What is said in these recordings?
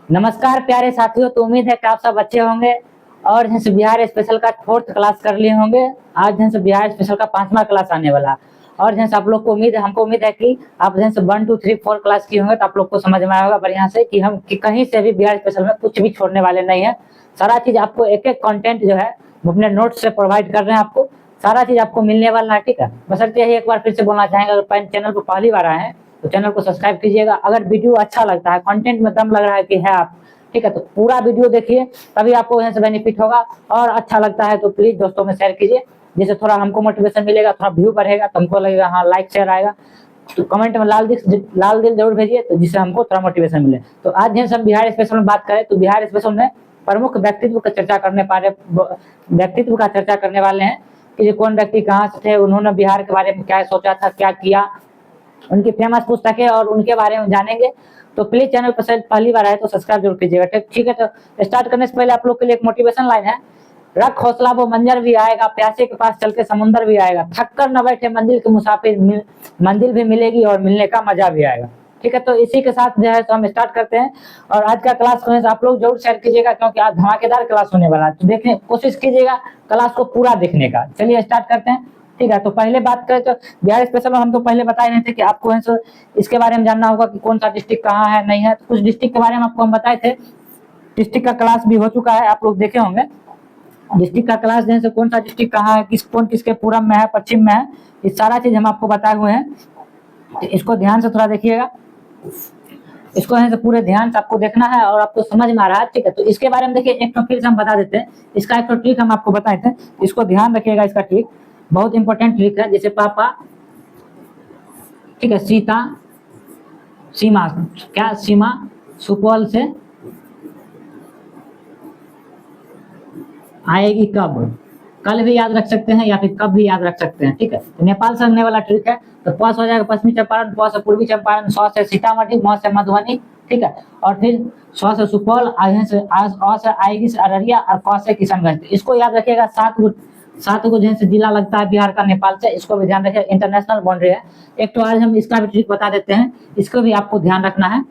नमस्कार प्यारे साथियों, तो उम्मीद है कि आप सब अच्छे होंगे और जैसे बिहार स्पेशल का 4th क्लास कर लिए होंगे। आज जैसे बिहार स्पेशल का 5वां क्लास आने वाला है और जैसे आप लोग को उम्मीद है, हमको उम्मीद है कि आप जैसे 1 2 3 4 क्लास किए होंगे तो आप लोग को समझ में आया होगा बढ़िया से कि हम कि कहीं से भी बिहार स्पेशल में कुछ भी छोड़ने वाले नहीं है। सारा चीज आपको एक एक कंटेंट जो है वो अपने नोट्स से प्रोवाइड कर रहे हैं। आपको सारा चीज आपको मिलने वाला है, ठीक है। बशर्ते यही एक बार फिर से बोलना चाहेंगे, अगर चैनल पर पहली बार आए हैं तो चैनल को सब्सक्राइब कीजिएगा। अगर वीडियो अच्छा लगता है, कंटेंट में दम लग रहा है कि है आप, ठीक है, तो पूरा वीडियो देखिए, तभी आपको यहाँ से बेनिफिट होगा। और अच्छा लगता है तो प्लीज दोस्तों में शेयर कीजिए, जिससे थोड़ा हमको मोटिवेशन मिलेगा, थोड़ा व्यू बढ़ेगा, तो हमको लगेगा हाँ लाइक शेयर आएगा। तो कमेंट में लाल दिल जरूर भेजिए, तो जिससे हमको थोड़ा मोटिवेशन मिले। तो आज जैसे हम बिहार स्पेशल में बात करें तो बिहार स्पेशल में प्रमुख व्यक्तित्व का चर्चा व्यक्तित्व का चर्चा करने वाले हैं कि कौन व्यक्ति कहाँ से थे, उन्होंने बिहार के बारे में क्या सोचा था, क्या किया, उनकी फेमस पुस्तकें और उनके बारे में जानेंगे। तो प्लीज चैनल पर पहली बार आए तो सब्सक्राइब जरूर कीजिएगा, ठीक है। तो स्टार्ट करने से पहले आप लोग के लिए एक मोटिवेशन लाइन है। रख हौसला वो मंजर भी आएगा, प्यासे के पास चल के समुंदर भी आएगा, थक कर न बैठे मंजिल के मुसाफिर, मंजिल भी मिलेगी और मिलने का मजा भी आएगा, ठीक है। तो इसी के साथ जो है तो हम स्टार्ट करते हैं। और आज का क्लास होने से आप लोग जरूर शेयर कीजिएगा, क्योंकि आज धमाकेदार क्लास होने वाला है। तो देखने कोशिश कीजिएगा क्लास को पूरा देखने का। चलिए स्टार्ट करते हैं, ठीक है। तो पहले बात करें तो बिहार स्पेशल में हम तो पहले बताए नहीं थे कि आपको इसके बारे में जानना होगा कि कौन सा डिस्ट्रिक्ट कहाँ है, नहीं है। तो कुछ डिस्ट्रिक्ट के बारे में आपको हम बताए थे। डिस्ट्रिक्ट का क्लास भी हो चुका है, आप लोग देखे होंगे। डिस्ट्रिक्ट का क्लास जैसे कौन सा डिस्ट्रिक्ट कहाँ है, कौन किसके पूरब में है, पश्चिम में है, ये सारा चीज हम आपको बताए हुए हैं। तो इसको ध्यान से थोड़ा देखिएगा, इसको है पूरे ध्यान से आपको देखना है और आपको समझ में आ रहा है, ठीक है। तो इसके बारे में देखिए, एक तो फिर से हम बता देते हैं, इसका एक तो ट्रिक हम आपको बताए थे, इसको ध्यान रखिएगा। इसका ट्रिक बहुत इंपॉर्टेंट ट्रिक है। जैसे पापा, ठीक है, सीता, सीमा, क्या सीमा सुपौल से आएगी कब, कल भी याद रख सकते हैं या फिर कब भी याद रख सकते हैं, ठीक है। तो नेपाल से लगने वाला ट्रिक है। तो प से हो जाएगा पश्चिमी चंपारण, प से पूर्वी चंपारण, स से सीतामढ़ी, म से मधुबनी, ठीक है। और फिर स से सुपौल, अ से आएगी से अररिया और क से किशनगंज। इसको याद रखिएगा। 7 गो जैसे जिला लगता है बिहार का नेपाल से, इसको भी ध्यान रखिए। इंटरनेशनल बाउंड्री है। एक तो आज हम इसका भी ट्रिक बता देते हैं, इसको भी आपको ध्यान रखना है,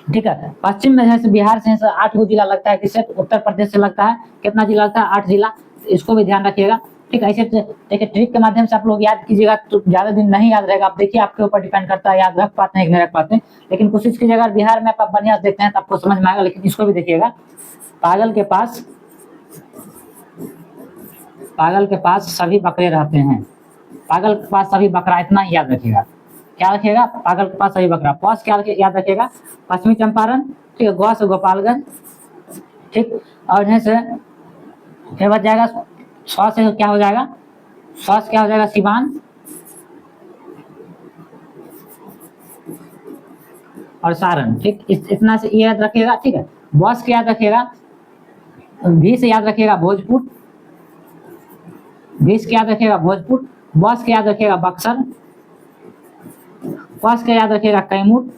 ठीक है। पश्चिम में जैसे बिहार से 8 गो जिला लगता है, किससे, उत्तर प्रदेश से लगता है, कितना जिला लगता है, 8 जिला। इसको भी ध्यान रखिएगा, ठीक है। ऐसे देखिए ट्रिक के माध्यम से आप लोग याद कीजिएगा तो ज्यादा दिन नहीं याद रहेगा। आप देखिए आपके ऊपर डिपेंड करता है याद रख पाते हैं कि नहीं रख पाते हैं, लेकिन कोशिश कीजिएगा। बिहार में आप बढ़िया देखते हैं तो आपको समझ में आएगा। लेकिन इसको भी देखिएगा, पागल के पास सभी बकरे रहते हैं, पागल के पास सभी बकरा, इतना ही याद रखिएगा। क्या रखिएगा, पागल के पास सभी बकरा। पॉस क्या याद रखिएगा, पश्चिमी चंपारण, ठीक है। गौ से गोपालगंज, ठीक। और जैसे फिर बच जाएगा सौ से क्या हो जाएगा, सौ से क्या हो जाएगा, सिवान और सारण, ठीक। इतना से ये याद रखिएगा, ठीक है। बॉस के याद रखिएगा, भी से याद रखिएगा भोजपुर, भी से याद रखिएगा भोजपुर। बॉस के याद रखिएगा बक्सर, बॉस के याद रखिएगा कैमूर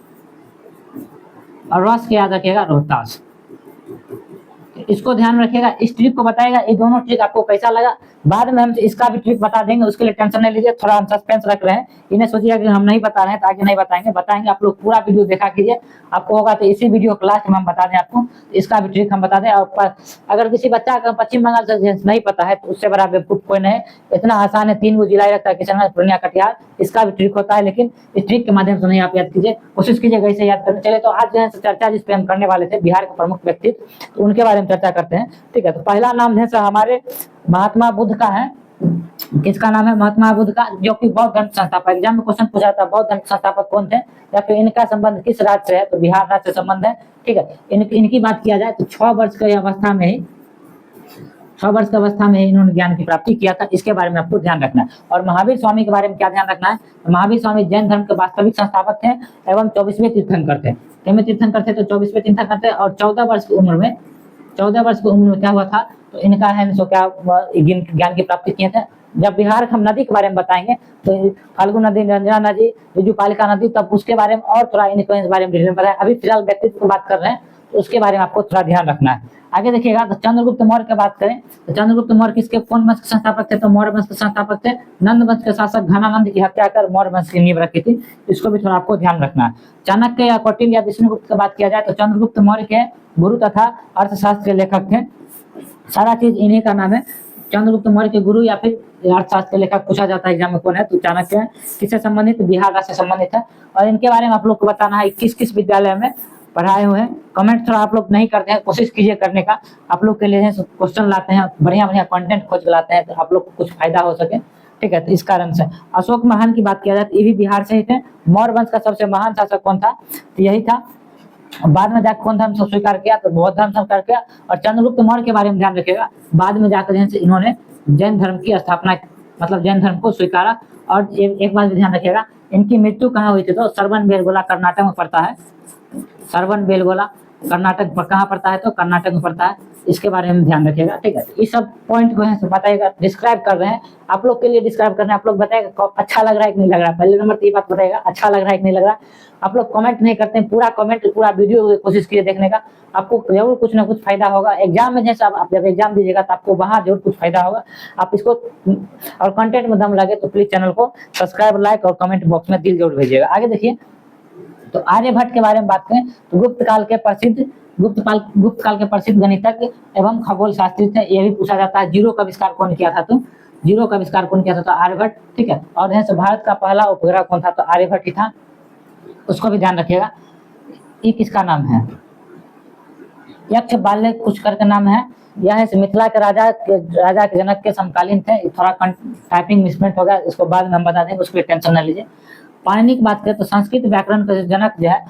और रॉस के याद रखिएगा रोहतास। इसको ध्यान रखिएगा। इस ट्रिक को बताएगा, ये दोनों ट्रिक आपको कैसा लगा बाद में हम इसका भी ट्रिक बता देंगे, उसके लिए टेंशन नहीं लीजिए। थोड़ा हम सस्पेंस रख रहे हैं, इन्हें सोचिएगा कि हम नहीं बता रहे हैं तो आगे नहीं बताएंगे। आप लोग पूरा वीडियो देखा कीजिए, आपको होगा तो इसी वीडियो को लास्ट में हम बता दें आपको, इसका भी ट्रिक हम बता दें। और अगर किसी बच्चा का पश्चिम बंगाल से नहीं पता है तो उससे बड़ा बेवकूफ कोई नहीं। इतना आसान है, 3 गो जिला रखता है, किशनगंज, पूर्णिया, कटिहार। इसका भी ट्रिक होता है, लेकिन इस ट्रिक के माध्यम से नहीं आप याद कीजिए, कोशिश कीजिएगा इसे याद करने। चले तो आज जो है चर्चा जिस पे हम करने वाले थे बिहार के प्रमुख व्यक्तित्व, तो उनके बारे में चर्चा करते हैं, ठीक है। तो पहला नाम है हमारे महात्मा बुद्ध का है। किसका नाम है, महात्मा बुद्ध का, जो कि बौद्ध धर्म संस्थापक। एग्जाम में क्वेश्चन पूछा था बौद्ध धर्म संस्थापक कौन थे, या फिर इनका संबंध किस राज्य से है, तो बिहार राज्य से संबंध है, ठीक है। इनकी बात किया जाए तो 6 वर्ष की अवस्था में ही, 6 वर्ष की अवस्था में इन्होंने ज्ञान की प्राप्ति किया था। इसके बारे में आपको ध्यान रखना है। और महावीर स्वामी के बारे में क्या ध्यान रखना है, महावीर स्वामी जैन धर्म के वास्तविक संस्थापक थे एवं 24वें तीर्थंकर थे। कितने तीर्थंकर थे, तो 24वें तीर्थंकर थे। और 14 वर्ष की उम्र में क्या हुआ था, तो इनका है सो क्या ज्ञान की प्राप्ति किए थे। जब बिहार हम नदी के बारे में बताएंगे तो फाल्गु नदी, रंजना नदी, बिजुपालिका नदी, तब उसके बारे में और थोड़ा इनको इस बारे में डिटेल में बताएं। अभी फिलहाल व्यक्तित्व की बात कर रहे हैं, उसके बारे में आपको थोड़ा ध्यान रखना है। आगे देखिएगा, तो चंद्रगुप्त मौर्य की बात करें तो चंद्रगुप्त मौर्य किसके कौन वंश के संस्थापक थे? तो मौर्य वंश के संस्थापक थे। नंद वंश के शासक घनानंद की हत्या कर मौर्य वंश की नींव रखी थी, इसको भी थोड़ा आपको ध्यान रखना है। चाणक्य या कौटिल्य या विष्णुगुप्त की बात किया जाए तो चंद्रगुप्त मौर्य के गुरु तथा अर्थशास्त्र के लेखक थे। सारा चीज इन्हीं का नाम है। चंद्रगुप्त मौर्य के गुरु या फिर अर्थशास्त्र के लेखक पूछा जाता है एग्जाम में कौन है, तो चाणक्य है। किससे संबंधित? बिहार राज्य से संबंधित है। और इनके बारे में आप लोग को बताना है किस किस विद्यालय में पढ़ाए हुए हैं। कमेंट थोड़ा आप लोग नहीं करते हैं, कोशिश कीजिए करने का। आप लोग के लिए क्वेश्चन लाते हैं, बढ़िया बढ़िया कंटेंट खोज के लाते हैं, तो आप लोग को कुछ फायदा हो सके, ठीक है। तो इस कारण से अशोक महान की बात किया जाए तो ये भी बिहार से ही थे। मौर्य वंश का सबसे महान शासक कौन था? तो यही था। बाद में जाकर कौन धर्म से स्वीकार किया? तो बौद्ध धर्म स्वीकार किया। और चंद्रगुप्त मौर्य के बारे में ध्यान रखिएगा, बाद में जाकर इन्होंने जैन धर्म की स्थापना, मतलब जैन धर्म को स्वीकारा। और एक बात भी ध्यान रखिएगा, इनकी मृत्यु कहाँ हुई थी? तो श्रवणबेलगोला कर्नाटक में पड़ता है। श्रवणबेलगोला कर्नाटक पर कहाँ पड़ता है? तो कर्नाटक में पड़ता है। इसके बारे में ध्यान रखिएगा, ठीक है। इस सब पॉइंट को है बताइएगा, डिस्क्राइब कर रहे हैं आप लोग के लिए, डिस्क्राइब कर रहे हैं। आप लोग बताइएगा अच्छा लग रहा है कि नहीं लग रहा है। पहले नंबर तो ये बात बताइएगा, अच्छा लग रहा है कि नहीं लग रहा है। आप लोग कमेंट नहीं करते हैं, पूरा कमेंट पूरा वीडियो कोशिश कीजिए देखने का, आपको जरूर कुछ ना कुछ फायदा होगा। एग्जाम में जैसे आप जब एग्जाम दीजिएगा तो आपको वहां जरूर कुछ फायदा होगा। आप इसको और कंटेंट में दम लगे तो प्लीज चैनल को सब्सक्राइब, लाइक और कमेंट बॉक्स में दिल जरूर भेजिएगा। आगे देखिए, तो आर्यभट्ट के बारे में बात करें तो गुप्त काल के प्रसिद्ध गणितज्ञ एवं खगोल शास्त्री थे। ये भी पूछा जाता है जीरो का आविष्कार कौन किया था? तो जीरो का आविष्कार कौन किया था? तो आर्यभट्ट, ठीक है। और यहाँ से भारत का पहला उपग्रह कौन था? तो आर्यभट्ट ही था, उसको भी ध्यान रखिएगा। ये किसका नाम है? यक्ष बाल्य कुछ करके नाम है। यह मिथिला के राजा के जनक के समकालीन थे। थोड़ा टाइपिंग मिसप्रिंट होगा, इसको बाद में हम बता देंगे, उसके लिए टेंशन न लीजिए। पाणिनि की बात करें तो संस्कृत व्याकरण का जनक जो है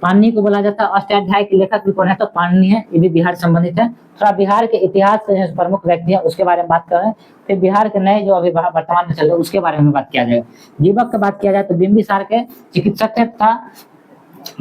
पाणिनि को बोला जाता है। अष्टाध्यायी के लेखक भी कौन है? तो पाणिनि है, ये भी बिहार संबंधित है। थोड़ा बिहार के इतिहास के जो प्रमुख व्यक्ति है उसके बारे में बात कर रहे हैं। फिर बिहार के नए जो अभी वर्तमान में चल रहे हैं उसके बारे में बात किया जाएगा। जीवक की बात किया जाए तो बिंबिसार के चिकित्सक था।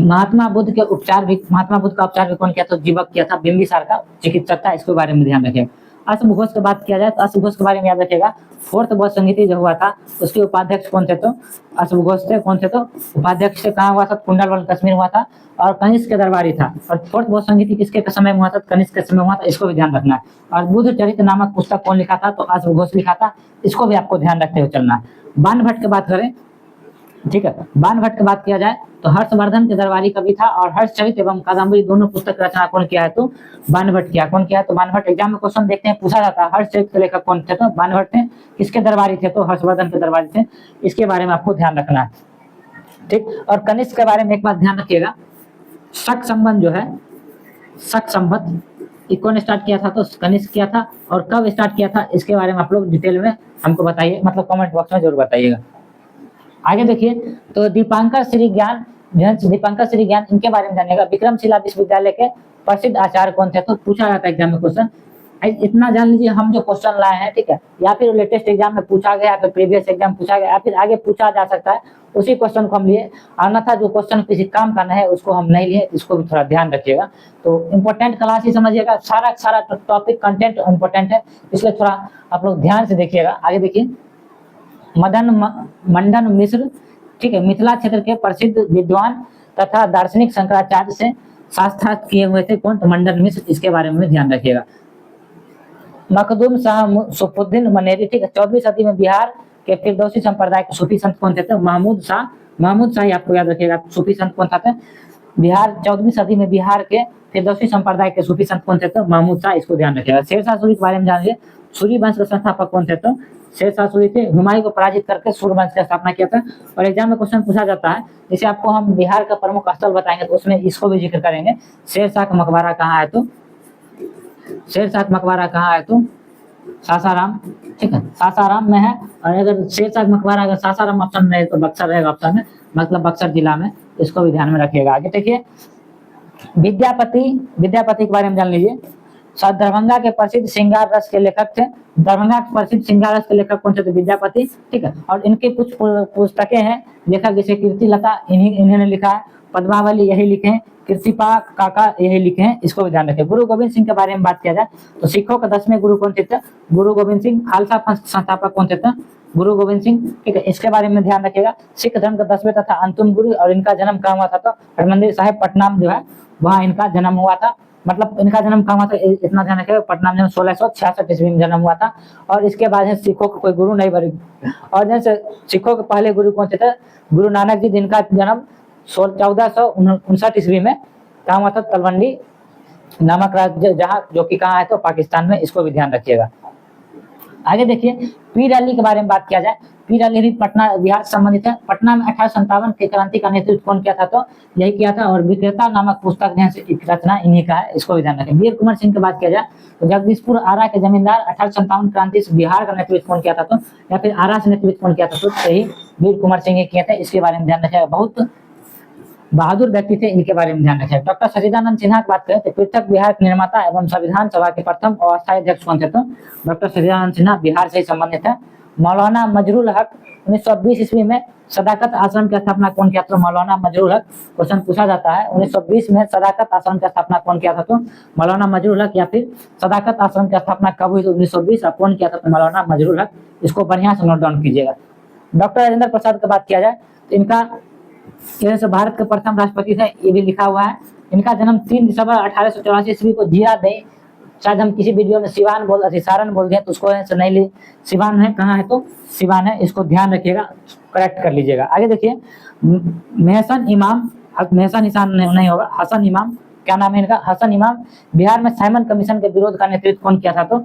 महात्मा बुद्ध का उपचार भी कौन किया? तो जीवक किया था। बिंबिसार का चिकित्सक था, इसके बारे में ध्यान रखिएगा। अश्वघोष की बात किया जाए तो अश्वघोष के बारे में याद रखिएगा। फोर्थ बौद्ध संहिता जो हुआ था उसके उपाध्यक्ष कौन थे? तो अश्वघोष थे। कौन थे? तो उपाध्यक्ष से कहाँ हुआ था? कुंडलवल कश्मीर हुआ था। और कनिष्क के दरबारी था। और फोर्थ बौद्ध संहिता किसके समय में हुआ था? कनिष्क के समय हुआ था, इसको भी ध्यान रखना है। और बुद्ध चरित्र नामक पुस्तक कौन लिखा था? तो अश्वघोष लिखा था, इसको भी आपको ध्यान रखते हुए चलना है। बाणभट्ट की बात करें, ठीक है, बाणभट्ट की बात किया जाए तो हर्षवर्धन के दरबारी कवि था। और हर्षचरित एवं कादम्बरी दोनों पुस्तक रचना कौन किया है? तो बाणभट्ट किया। कौन किया? तो बाणभट्ट। एग्जाम में क्वेश्चन देखते हैं, पूछा जाता है हर्षचरित के लेखक कौन थे? तो बाणभट्ट थे। किसके दरबारी थे? तो हर्षवर्धन के दरबारी थे। इसके बारे में आपको ध्यान रखना है, ठीक। और कनिष्क के बारे में एक बात ध्यान रखिएगा, शक संबंध जो है, शक संबंध कौन स्टार्ट किया था? तो कनिष्क किया था। और कब स्टार्ट किया था इसके बारे में आप लोग डिटेल में हमको बताइए, मतलब कमेंट बॉक्स में जरूर बताइएगा। आगे देखिए, तो दीपांकर श्री ज्ञान इनके बारे में जानिएगा। विक्रमशिला विश्वविद्यालय के प्रसिद्ध आचार्य कौन थे? तो पूछा जाता है एग्जाम में क्वेश्चन। इतना जान लीजिए, हम जो क्वेश्चन लाए हैं, ठीक है, या फिर लेटेस्ट एग्जाम में पूछा गया, या फिर प्रीवियस एग्जाम पूछा गया, या फिर आगे पूछा जा सकता है, उसी क्वेश्चन को हम लिए। अन्यथा जो क्वेश्चन किसी काम का नहीं है उसको हम नहीं लिए, इसको भी थोड़ा ध्यान रखिएगा। तो इंपॉर्टेंट क्लास ही समझिएगा, सारा टॉपिक कंटेंट इंपॉर्टेंट है, इसलिए थोड़ा आप लोग ध्यान से देखिएगा। आगे देखिए, मंडन मिश्र, ठीक है, मिथिला क्षेत्र के प्रसिद्ध विद्वान तथा दार्शनिक शंकराचार्य से शास्त्रार्थ किए हुए थे। कौन? तो मंडन मिश्र, इसके बारे में ध्यान रखिएगा। मखदूम शाह सुफुद्दीन मनेरी, ठीक है, 14वीं सदी में बिहार के फिरदौसी संप्रदाय के सूफी संत कौन थे? तो महमूद शाह आपको याद रखिएगा। सूफी संत कौन था? बिहार 14वीं सदी में बिहार के फिरदौसी संप्रदाय के सूफी संत कौन थे? तो महमूद शाह, इसको ध्यान रखिएगा। शेरशाह सूरी के बारे में जानिए। सूरी वंश के संस्थापक कौन थे? तो शेरशाह सूरी थे। हुमायूं को पराजित करके सूर्य वंश की स्थापना किया था। और एग्जाम में क्वेश्चन पूछा जाता है, जैसे आपको हम बिहार का प्रमुख स्थल बताएंगे तो उसमें इसको भी जिक्र करेंगे। शेरशाह का मकबरा कहाँ है? तो शेरशाह का मकबरा कहाँ है? तो सासाराम, ठीक है, सासाराम में है। और अगर शेरशाह का मकबरा अगर सासाराम ऑप्शन में है तो बक्सर रहेगा ऑप्शन में, मतलब बक्सर जिला में, इसको भी ध्यान में रखिएगा। आगे देखिए, विद्यापति के बारे में जान लीजिए। दरभंगा के प्रसिद्ध श्रृंगार रस के लेखक थे। दरभंगा के प्रसिद्ध श्रृंगार रस के लेखक कौन थे? तो विद्यापति, ठीक है। और इनके कुछ पुस्तकें हैं लेखक, जैसे कीर्तिलता इन्होंने लिखा है, पद्मावली यही लिखे हैं, कीर्तिपा काका यही लिखे हैं, इसको भी ध्यान रखें। गुरु गोविंद सिंह के बारे में बात किया जाए तो सिखों के 10वें गुरु कौन थे? गुरु गोविंद सिंह। खालसा पंथ संस्थापक कौन थे? गुरु गोविंद सिंह, ठीक है, इसके बारे में ध्यान रखिएगा। सिख धर्म का 10वें तथा अंतिम गुरु, और इनका जन्म कहाँ हुआ था, तो हरमंदिर साहिब पटना में जो है वहाँ इनका जन्म हुआ था। मतलब इनका जन्म कहाँ हुआ था, इतना ध्यान रखिएगा, पटना में 1666 ईस्वी में जन्म हुआ था। और इसके बाद है सिखों का कोई गुरु नहीं बने। और जैसे सिखों के पहले गुरु कौन से थे, गुरु नानक जी, जिनका जन्म 1459 ईस्वी में कहाँ हुआ था, तलवंडी नामक राज्य, जहाँ जो कि कहाँ है तो पाकिस्तान में, इसको भी ध्यान रखिएगा। आगे देखिए पीर अली के बारे में बात किया जाए। पीर अली भी पटना बिहार से संबंधित है। पटना में 1857 की क्रांति का नेतृत्व कौन किया था, तो यही किया था। और विक्रेता नामक पुस्तक की रचना इन्हीं का है, इसको भी ध्यान रखें। वीर कुंवर सिंह की बात किया जाए तो जगदीशपुर आरा के जमींदार, 1857 क्रांति से बिहार का नेतृत्व कौन किया था, तो या फिर आरा से नेतृत्व कौन किया था, तो सही वीर कुंवर सिंह किए थे। इसके बारे में ध्यान रखेगा, बहुत बहादुर व्यक्ति थे, इनके बारे में ध्यान रखें। डॉक्टर सच्चिदानंद सिन्हा की बात करें तो पृथक बिहार के निर्माता एवं संविधान सभा के प्रथम और अस्थायी अध्यक्ष कौन थे, तो डॉक्टर सच्चिदानंद सिन्हा बिहार से संबंधित है। मौलाना मजरुल हक 1920 ईस्वी में सदाकत आश्रम की स्थापना कौन किया था, मौलाना मजरुल हक। क्वेश्चन पूछा जाता है 1920 में सदाकत आश्रम की स्थापना कौन किया था, तो मौलाना मजरुल हक। या फिर सदाकत आश्रम की स्थापना कब हुई, तो 1920, और कौन किया था, तो मौलाना मजरुल हक। इसको बढ़िया से नोट डाउन कीजिएगा। डॉक्टर राजेंद्र प्रसाद की बात किया जाए तो इनका भारत के प्रथम राष्ट्रपति थे, ये भी लिखा हुआ है। इनका जन्म 3 दिसंबर 1884 ईस्वी को जीरा दे, शायद हम किसी वीडियो में सारण बोल दिया तो उसको नहीं ली, सिवान है, कहाँ है, तो सिवान है, इसको ध्यान रखिएगा, करेक्ट कर लीजिएगा। आगे देखिए मेहसन इमाम, मेहसन ईसान नहीं होगा, हसन इमाम, क्या नाम है इनका, हसन इमाम। बिहार में साइमन कमीशन के विरोध का नेतृत्व कौन किया था, तो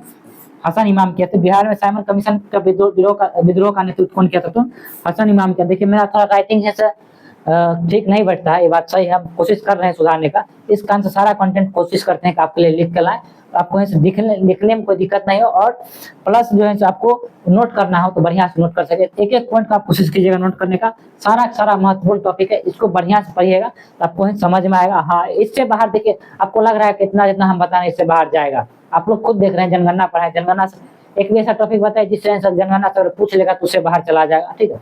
हसन इमाम किया था। बिहार में साइमन कमीशन का विद्रोह का नेतृत्व कौन किया था, तो हसन इमाम किया। देखिए मेरा थोड़ा राइटिंग है ठीक नहीं बैठता है, ये बात सही है, हम कोशिश कर रहे हैं सुधारने का। इस कारण से सारा कंटेंट कोशिश करते हैं कि आपके लिए लिख कर लाएं, तो आपको लिखने में कोई दिक्कत नहीं हो, और प्लस जो है आपको नोट करना हो तो बढ़िया से नोट कर सके। एक एक पॉइंट का आप कोशिश कीजिएगा नोट करने का, सारा महत्वपूर्ण टॉपिक है, इसको बढ़िया से पढ़िएगा तो आपको समझ में आएगा। हाँ, इससे बाहर देखिए, आपको लग रहा है कि इतना जितना हम बता रहे हैं इससे बाहर जाएगा, आप लोग खुद देख रहे हैं, जनगणना पढ़ाए, जनगणना से एक भी ऐसा टॉपिक बताए जिससे जनगणना से अगर पूछ लेगा तो उससे बाहर चला जाएगा, ठीक है।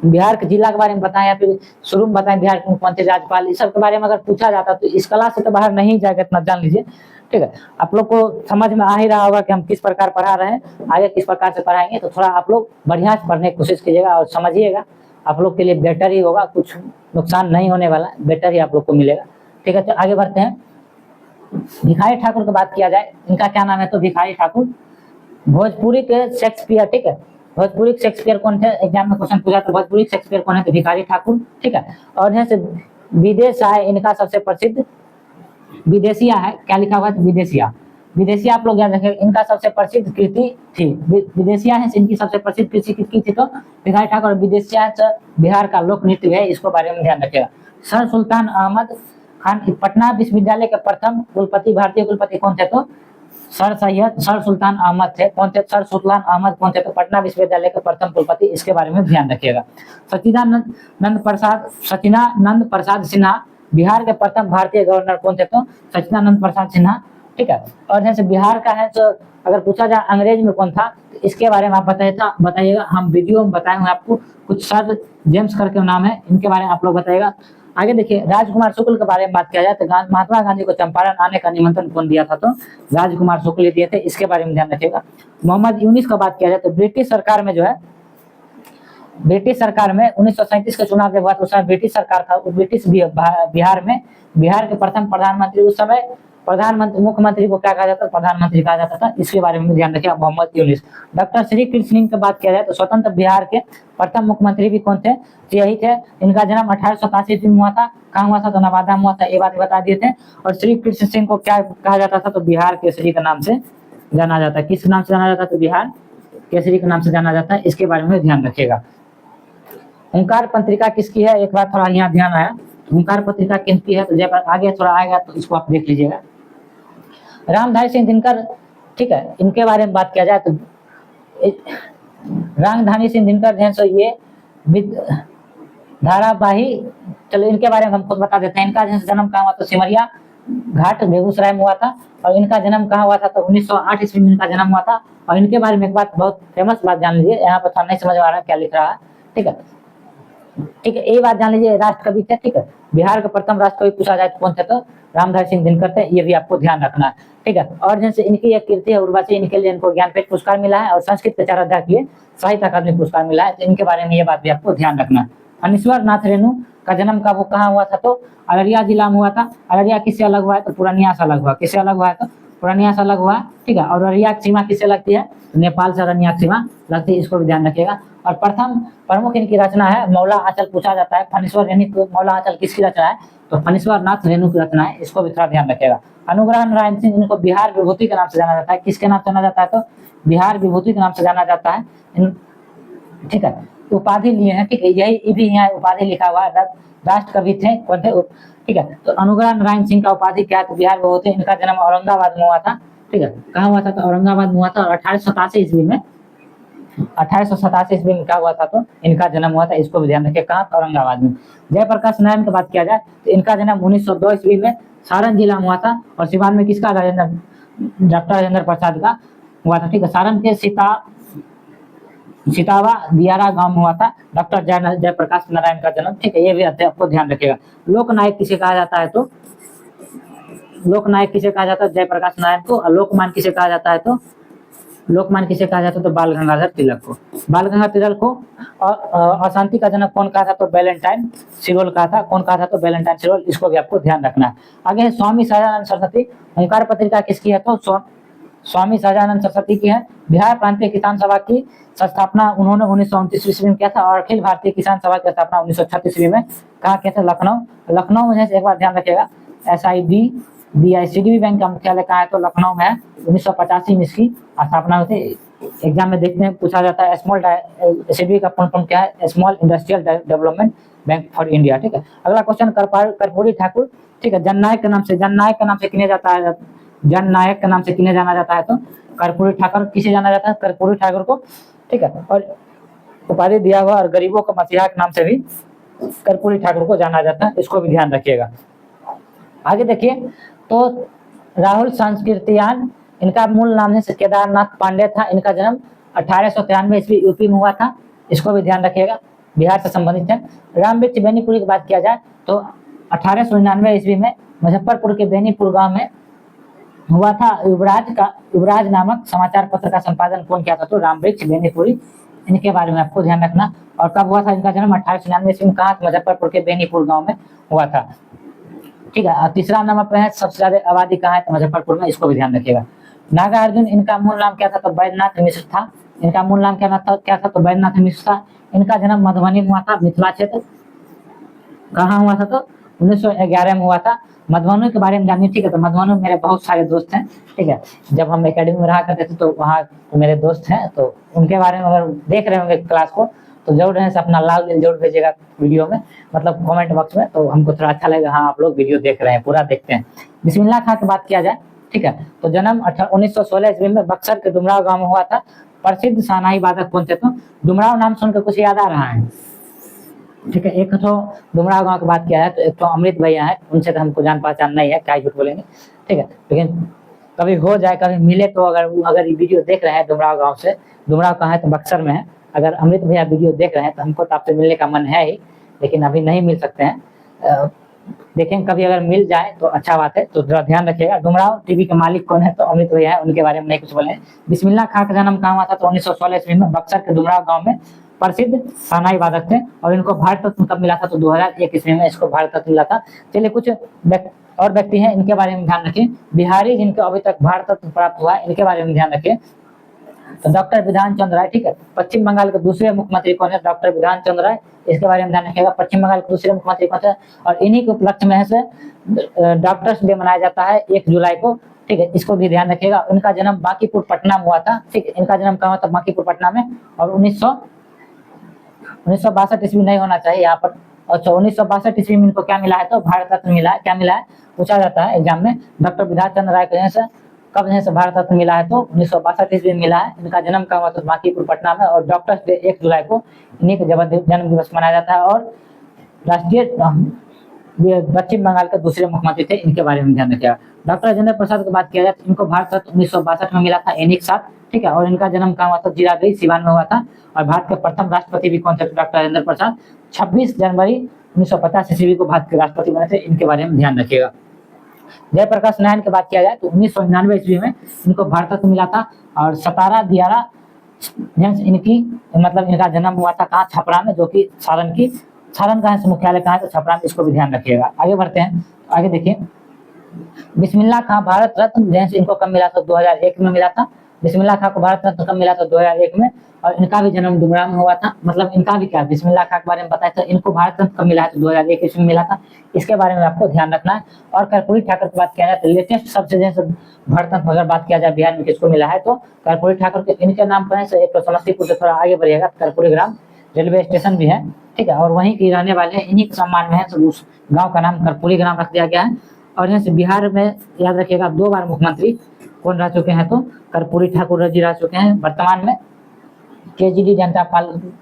बिहार के जिला के बारे में बताएं, या फिर शुरू में बताएं बिहार के मुख्यमंत्री, राज्यपाल, इस सब के बारे में अगर पूछा जाता तो इस क्लास से तो बाहर नहीं जाएगा, इतना जान लीजिए, ठीक है। आप लोग को समझ में आ ही रहा होगा कि हम किस प्रकार पढ़ा रहे हैं, आगे किस प्रकार से पढ़ाएंगे, तो थोड़ा आप लोग बढ़िया से पढ़ने की कोशिश कीजिएगा और समझिएगा, आप लोग के लिए बेटर ही होगा, कुछ नुकसान नहीं होने वाला, बेटर ही आप लोग को मिलेगा, ठीक है। तो आगे बढ़ते हैं। भिखारी ठाकुर की बात किया जाए, इनका क्या नाम है, तो भिखारी ठाकुर, भोजपुरी के शेक्सपियर, ठीक है। भोजपुरी शेक्सपियर कौन थे, एग्जाम में क्वेश्चन पूछा तो भोजपुरी शेक्सपियर कौन है, तो भिखारी ठाकुर, ठीक है। और जैसे विदेश आए, इनका सबसे प्रसिद्ध विदेशिया है, क्या लिखा हुआ है, विदेशिया, विदेशिया आप लोग याद रखें, इनका सबसे प्रसिद्ध कृति थी, विदेशिया है, इनकी सबसे प्रसिद्ध कृति किसकी थी, तो भिखारी ठाकुर। विदेशिया बिहार का लोक नृत्य है, इसको बारे में ध्यान रखिएगा। सर सुल्तान अहमद खान पटना विश्वविद्यालय के प्रथम कुलपति, भारतीय कुलपति कौन थे, तो सर सुल्तान अहमद थे। कौन थे, सर सुल्तान अहमद कौन थे, तो पटना विश्वविद्यालय के प्रथम कुलपति, इसके बारे में ध्यान रखिएगा। सच्चिदानंद प्रसाद सिन्हा बिहार के प्रथम भारतीय गवर्नर कौन थे, तो सच्चिदानंद प्रसाद सिन्हा, ठीक है। और जैसे बिहार का है, तो अगर पूछा जाए अंग्रेज में कौन था, तो इसके बारे में आप बताइएगा, हम वीडियो में बताए हुए आपको, कुछ सर जेम्स करके नाम है, इनके बारे में आप लोग बताइएगा। आगे देखिए राजकुमार शुक्ल के बारे में बात किया जाए तो महात्मा गांधी को चंपारण आने का निमंत्रण कौन दिया था, तो राजकुमार शुक्ल दिए थे, इसके बारे में ध्यान रखिएगा। मोहम्मद यूनिस का बात किया जाए तो ब्रिटिश सरकार में जो है, ब्रिटिश सरकार में 1937 के चुनाव के बाद उस समय ब्रिटिश सरकार था, ब्रिटिश बिहार में बिहार के प्रथम प्रधानमंत्री, उस समय प्रधानमंत्री, मुख्यमंत्री को क्या कहा जाता था, प्रधानमंत्री कहा जाता था, इसके बारे में ध्यान रखिए, मोहम्मद यूनिस। डॉक्टर श्री कृष्ण सिंह की बात किया जाए तो स्वतंत्र बिहार के प्रथम मुख्यमंत्री भी कौन थे, तो यही थे। इनका जन्म 1887 ईस्वी में हुआ था, कहाँ हुआ था, तो नवादा में हुआ था, ये बात बता दिए थे। और श्री कृष्ण सिंह को क्या कहा जाता था, तो बिहार केसरी के नाम से जाना जाता है। किस नाम से जाना जाता है, तो बिहार केसरी के नाम से जाना जाता है, इसके बारे में ध्यान रखिएगा। ओंकार पत्रिका किसकी है, एक बार थोड़ा यहाँ ध्यान आया, ओंकार पत्रिका किसकी है, तो जब आगे थोड़ा आएगा तो इसको आप देख लीजिएगा। रामधारी सिंह दिनकर, ठीक है, इनके बारे में बात किया जाए तो रामधारी सिंह दिनकर जैसे ये धारावाही, चलो इनके बारे में हम खुद बता देते हैं। इनका जैसे जन्म कहाँ हुआ, तो सिमरिया घाट बेगूसराय में हुआ था। और इनका जन्म कहाँ हुआ था, तो 1908 ईस्वी में इनका जन्म हुआ था। और इनके बारे में एक बात, बहुत फेमस बात जान लीजिए, यहाँ पर थोड़ा नहीं समझ आ रहा है क्या लिख रहा है, ठीक है। ठीक है, ये बात जान लीजिए, राष्ट्र कवि थे। ठीक है, बिहार का प्रथम राष्ट्र कवि पूछा जाए तो कौन थे, तो रामधारी सिंह दिनकर थे। ये भी आपको ध्यान रखना है। ठीक है, और जैसे इनकी एक कीर्ति है उर्वशी, इनके लिए इनको ज्ञानपीठ पुरस्कार मिला है और संस्कृत विचाराध्याय के लिए साहित्य अकादमी पुरस्कार मिला है। तो इनके बारे में ये बात भी आपको ध्यान रखना है। फणीश्वर नाथ रेणु का जन्म कब कहाँ हुआ था, तो अररिया जिला में हुआ था। अररिया किससे अलग हुआ है, तो पूर्णिया से अलग हुआ। किससे अलग हुआ है, तो पूर्णिया से अलग हुआ है। ठीक है, और अररिया की सीमा किससे लगती है, नेपाल से अररिया की सीमा लगती है। इसको भी ध्यान रखिएगा। और प्रथम प्रमुख इनकी रचना है मौला आंचल। पूछा जाता है फणीश्वर रेणु मौला आंचल किसकी रचना है, तो फणीश्वर नाथ रेणु की रचना है। इसको भी थोड़ा ध्यान रखिएगा। अनुग्रह नारायण सिंह, इनको बिहार विभूति के नाम से जाना जाता है। किसके नाम से जाना जाता है, तो बिहार विभूति के नाम से जाना जाता है। ठीक है, उपाधि लिए हैं। ठीक है, यही भी यहाँ उपाधि लिखा हुआ है, राष्ट्र कवि थे कौन थे। ठीक है, तो अनुग्रह नारायण सिंह का उपाधि क्या है, तो बिहार विभूति। इनका जन्म औरंगाबाद में हुआ था। ठीक है, कहाँ हुआ था, तो औरंगाबाद में हुआ था। और 1887 ईस्वी में 1887 ईस्वी में क्या हुआ था, तो इनका जन्म हुआ था। इसको भी ध्यान रखिए, कहाँ, औरंगाबाद में। जयप्रकाश नारायण की बात किया जाए तो इनका जन्म 1902 ईस्वी में सारण जिला में हुआ था। और सिवान में किसका, डॉक्टर राजेंद्र प्रसाद का हुआ था। ठीक है, सारण के सितावा दियारा गांव में हुआ था डॉक्टर जयप्रकाश नारायण का जन्म। ठीक है, ये भी आपको ध्यान रखिएगा। लोकनायक किसे कहा जाता है, तो लोकनायक किसे कहा जाता है, जयप्रकाश नारायण को। और लोकमान किसे कहा जाता है, तो लोकमान किसे कहा जाता है, तो बाल गंगाधर तिलक को। बाल गंगाधर तिलक को। और अशांति का जनक कौन कहा था, तो वैलेंटाइन सिरोल कहा था। कौन कहा था, तो वैलेंटाइन सिरोल। इसको भी आपको ध्यान रखना है। आगे है स्वामी सहजानंद सरस्वती। ओंकार पत्रिका किसकी है, तो स्वामी सहजानंद सरस्वती की है। बिहार प्रांतीय किसान सभा की स्थापना उन्होंने 1929 ईस्वी में किया था। और अखिल भारतीय किसान सभा की स्थापना 1936 ईस्वी में कहाँ किया था, लखनऊ में। जैसे एक बार ध्यान रखिएगा, SIB BICDB बैंक का मुख्यालय कहाँ है, तो लखनऊ में है। 1985 में इसकी स्थापना हुई थी। एग्जाम में देखते हैं, पूछा जाता है SIB का फुल फॉर्म क्या है, small industrial development bank for India. ठीक है, अगला क्वेश्चन कर्पूरी ठाकुर। ठीक है, जननायक के नाम से किन्हें जाता है, जननायक के नाम से किन्हें जाना जाता है, तो कर्पूरी ठाकुर। किसे जाना जाता है, कर्पूरी ठाकुर को। ठीक है, और उपाधि दिया हुआ और गरीबों का मसीहा के नाम से भी कर्पूरी ठाकुर को जाना जाता है। इसको भी ध्यान रखिएगा। आगे देखिए, तो राहुल संस्कृतियान, इनका मूल नाम है केदारनाथ पांडे था। इनका जन्म 1893 ईस्वी यूपी में हुआ था। इसको भी ध्यान रखिएगा, बिहार से संबंधित है। रामवृक्ष बेनीपुरी की बात किया जाए तो 1899 ईस्वी में मुजफ्फरपुर के बेनीपुर गांव में हुआ था। युवराज नामक समाचार पत्र का संपादन कौन किया था, तो रामवृक्ष बेनीपुरी। इनके बारे में आपको ध्यान रखना। और कब हुआ था इनका जन्म, 1899 ईस्वी में। कहाँ, मुजफ्फरपुर के बेनीपुर गांव में हुआ था। ठीक है, तीसरा नंबर पे है सबसे ज्यादा आबादी कहाँ है, तो मुजफ्फरपुर में। इसको भी ध्यान रखिएगा। नागार्जुन, इनका मूल नाम क्या था, तो बैद्यनाथ मिश्र था। इनका मूल नाम क्या था, तो बैद्यनाथ मिश्र था। इनका जन्म मधुबनी में हुआ था, मिथिला क्षेत्र। कहाँ हुआ था, तो 1911 में हुआ था। मधुबनी के बारे में जानिए। ठीक है, तो मधुबनी में मेरे बहुत सारे दोस्त हैं। ठीक है, जब हम एकेडमी में रहा करते थे तो वहाँ मेरे दोस्त हैं, तो उनके बारे में अगर देख रहे होंगे क्लास को तो जरूर है अपना लाल दिल जरूर भेजिएगा वीडियो में, मतलब कमेंट बॉक्स में। तो हमको थोड़ा अच्छा लगेगा, हाँ आप लोग वीडियो देख रहे हैं, पूरा देखते हैं। बिस्मिल्लाह खां की बात किया जाए, ठीक है, तो जन्म 1916 ईस्वी में बक्सर के डुमराव गांव में हुआ था। प्रसिद्ध शहनाई वादक कौन थे, तो डुमराव नाम सुनकर कुछ याद आ रहा है। ठीक है, एक तो डुमराव गांव की बात किया है तो एक तो अमृत भैया है, उनसे तो हमको जान पहचान नहीं है, क्या झूठ बोलेंगे। ठीक है, लेकिन कभी हो जाए, कभी मिले तो अगर ये वीडियो देख रहे हैं डुमराव गांव से, डुमराव कहाँ है, तो बक्सर में है। अगर अमृत भैया वीडियो देख रहे हैं तो हमको तो आपसे मिलने का मन है ही, लेकिन अभी नहीं मिल सकते हैं। देखें कभी अगर मिल जाए तो अच्छा बात है। तो जरा ध्यान रखिएगा। डुमराव टीवी के मालिक कौन है, तो अमृत भैया है, उनके बारे में नहीं कुछ बोले। बिस्मिल्लाह खां का जन्म कहाँ हुआ था, तो 1916 ईस्वी में बक्सर के डुमराव गांव में। प्रसिद्ध शहनाई वादक थे और इनको भारत रत्न कब मिला था, तो 2001 ईस्वी में इसको भारत रत्न मिला था। चलिए कुछ और व्यक्ति हैं, इनके बारे में ध्यान रखिए। बिहारी जिनको अभी तक भारत रत्न प्राप्त हुआ है, इनके बारे में ध्यान रखिए। तो डॉक्टर विधान चंद्र राय, ठीक है। पश्चिम बंगाल के दूसरे मुख्यमंत्री कौन है, डॉक्टर विधान चंद्र राय, इसके बारे में ध्यान रखिएगा। पश्चिम बंगाल के दूसरे मुख्यमंत्री कौन है, और इन्हीं के उपलक्ष्य में से डॉक्टर्स डे मनाया जाता है 1 जुलाई को। ठीक है, इसको भी ध्यान रखिएगा। इनका जन्म बांकीपुर पटना में हुआ था। ठीक है, इनका जन्म कहाँ हुआ था, बांकीपुर पटना में। और 1962 ईस्वी नहीं होना चाहिए यहाँ पर। अच्छा, 1962 ईस्वी में इनको क्या मिला है, तो भारत रत्न मिला है। क्या मिला है, पूछा जाता है एग्जाम में। डॉक्टर विधान चंद्र राय को कब से भारत रत्न मिला है, तो 1962 ईस्वी में मिला है। इनका जन्म कहाँ हुआ, तो बांकीपुर पटना में। और डॉक्टर्स डे 1 जुलाई को इन्हीं का जन्म दिवस मनाया जाता है। और राष्ट्रीय पश्चिम बंगाल के दूसरे मुख्यमंत्री थे, इनके बारे में ध्यान रखिएगा। डॉक्टर राजेंद्र प्रसाद की बात किया जाए तो इनको भारत रत्न 1962 में मिला था, इन्हीं के साथ ठीक है। और इनका जन्म कहाँ हुआ था? जीरादेई सिवान में हुआ था। और भारत के प्रथम राष्ट्रपति भी कौन थे? डॉक्टर राजेंद्र प्रसाद। 26 जनवरी 1950 ईस्वी को भारत के राष्ट्रपति बने थे। इनके बारे में ध्यान रखिएगा। जयप्रकाश नारायण की बात किया जाए तो 1999 ईस्वी में इनको भारत रत्न मिला था। और सतारा दियारा इनकी मतलब इनका जन्म हुआ था कहाँ? छपरा में, जो कि सारण का है मुख्यालय कहाँ है? तो छपरा में। इसको भी ध्यान रखिएगा। आगे बढ़ते हैं, आगे देखिए। बिस्मिल्लाह खां भारत रत्न जैसे इनको कब मिला था? 2001 में मिला था। बिस्मिल्लाह खां को भारत रत्न कब मिला था? 2001 में। और इनका भी जन्म डुमरा में हुआ था। मतलब इनका भी क्या, बिस्मिल्लाह खां के बारे में बताया था, इनको भारत रत्न कब मिला है? तो 2001 ईस्वी में मिला था। इसके बारे में आपको ध्यान रखना है। और कर्पूरी ठाकुर की बात किया जाए तो लेटेस्ट सबसे जैसे भारत रत्न अगर बात किया जाए बिहार में किसको मिला है तो कर्पूरी ठाकुर के। इनके नाम पर है एक तो समस्तीपुर से थोड़ा आगे बढ़िएगा कर्पूरी ग्राम रेलवे स्टेशन भी है, ठीक है। और वहीं के रहने वाले हैं, इन्हीं के सम्मान में है तो उस गाँव का नाम कर्पूरी ग्राम रख दिया गया है। और यहाँ से बिहार में याद रखिएगा 2 बार मुख्यमंत्री कौन रह चुके हैं? तो कर्पूरी ठाकुर जी रह चुके हैं। वर्तमान में केजीडी जनता पार्टी,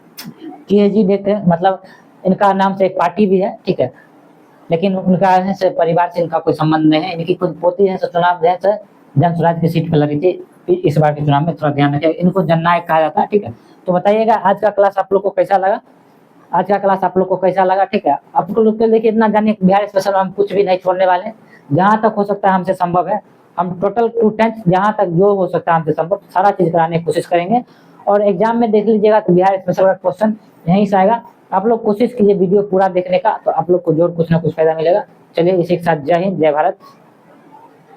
केजीडी मतलब इनका नाम से एक पार्टी भी है, ठीक है। लेकिन उनका है से परिवार से इनका कोई संबंध नहीं है। इनकी खुद पोती है चुनाव है जन स्वराज की सीट पर लड़ी थी इस बार के चुनाव में, थोड़ा ध्यान रखिएगा। इनको जननायक कहा जाता है, ठीक है। तो बताइएगा आज का क्लास आप लोग को कैसा लगा? आज का क्लास आप लोग को कैसा लगा? ठीक है। आपको लोग के देखिए इतना जानिए बिहार स्पेशल में हम कुछ भी नहीं छोड़ने वाले। जहां तक हो सकता है हमसे संभव है, हम टोटल टू 10 जहां तक जो हो सकता है हमसे संभव सारा चीज कराने की कोशिश करेंगे। और एग्जाम में देख लीजिएगा तो बिहार स्पेशल का क्वेश्चन यहीं से आएगा। आप लोग कोशिश कीजिए वीडियो पूरा देखने का, तो आप लोग को जरूर कुछ ना कुछ फायदा मिलेगा। चलिए इसी के साथ जय हिंद, जय भारत।